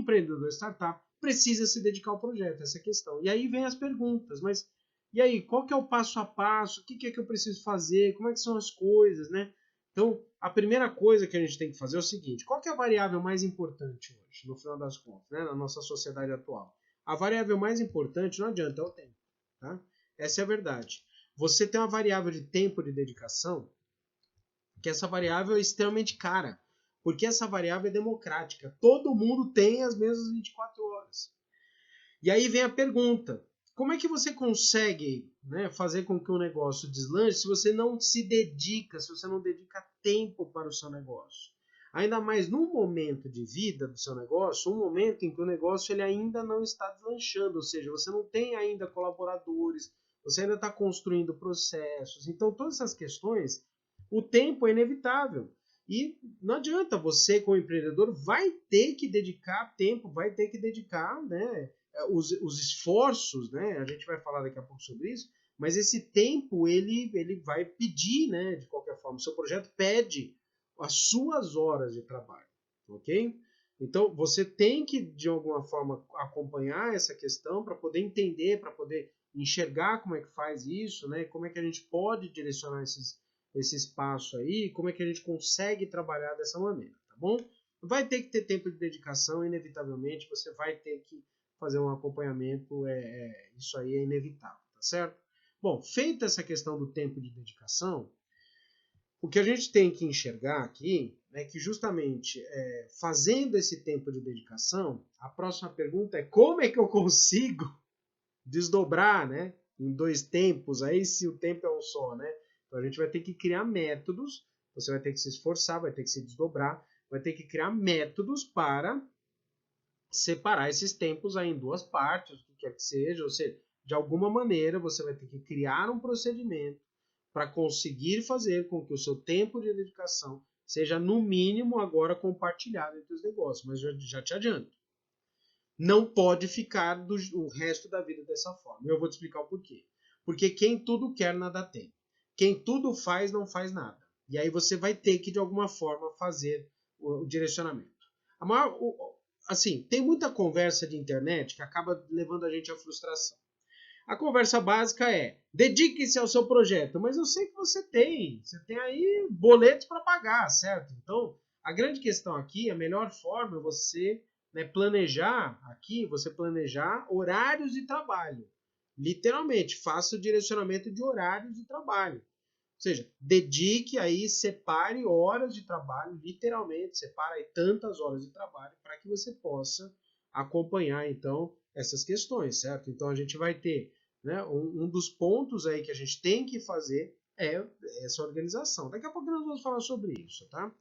empreendedor startup precisa se dedicar ao projeto, essa é a questão. E aí vem as perguntas, mas e aí, qual que é o passo a passo? O que é que eu preciso fazer? Como é que são as coisas, né? Então, a primeira coisa que a gente tem que fazer é o seguinte, qual que é a variável mais importante hoje, no final das contas, né, na nossa sociedade atual? A variável mais importante, não adianta, é o tempo. Tá? Essa é a verdade. Você tem uma variável de tempo de dedicação, que essa variável é extremamente cara, porque essa variável é democrática. Todo mundo tem as mesmas 24 horas. E aí vem a pergunta, como é que você consegue, né, fazer com que o negócio deslanche se você não se dedica, se você não dedica tempo para o seu negócio? Ainda mais num momento de vida do seu negócio, um momento em que o negócio ele ainda não está deslanchando, ou seja, você não tem ainda colaboradores, você ainda está construindo processos. Então, todas essas questões, o tempo é inevitável. E não adianta, você como empreendedor vai ter que dedicar tempo, vai ter que dedicar, né, os esforços, né? A gente vai falar daqui a pouco sobre isso, mas esse tempo ele vai pedir, né? De qualquer forma, o seu projeto pede as suas horas de trabalho, ok? Então você tem que de alguma forma acompanhar essa questão para poder entender, para poder enxergar como é que faz isso, né? Como é que a gente pode direcionar esse espaço aí, como é que a gente consegue trabalhar dessa maneira, tá bom? Vai ter que ter tempo de dedicação, inevitavelmente, você vai ter que fazer um acompanhamento, isso aí é inevitável, tá certo? Bom, feita essa questão do tempo de dedicação, o que a gente tem que enxergar aqui é que justamente fazendo esse tempo de dedicação, a próxima pergunta é como é que eu consigo desdobrar, né, em 2 tempos, aí se o tempo é um só, né? Então a gente vai ter que criar métodos, você vai ter que se esforçar, vai ter que se desdobrar, vai ter que criar métodos para separar esses tempos aí em 2 partes, o que quer que seja, ou seja, de alguma maneira você vai ter que criar um procedimento para conseguir fazer com que o seu tempo de dedicação seja no mínimo agora compartilhado entre os negócios, mas já te adianto, não pode ficar o resto da vida dessa forma. Eu vou te explicar o porquê. Porque quem tudo quer, nada tem. Quem tudo faz, não faz nada. E aí você vai ter que, de alguma forma, fazer o direcionamento. Assim, tem muita conversa de internet que acaba levando a gente à frustração. A conversa básica é, dedique-se ao seu projeto. Mas eu sei que você tem aí boletos para pagar, certo? Então, a grande questão aqui, a melhor forma é você planejar horários de trabalho. Literalmente, faça o direcionamento de horários de trabalho. Ou seja, dedique aí, separe horas de trabalho, literalmente, separe aí tantas horas de trabalho para que você possa acompanhar, então, essas questões, certo? Então, a gente vai ter, né, um dos pontos aí que a gente tem que fazer é essa organização. Daqui a pouco nós vamos falar sobre isso, tá?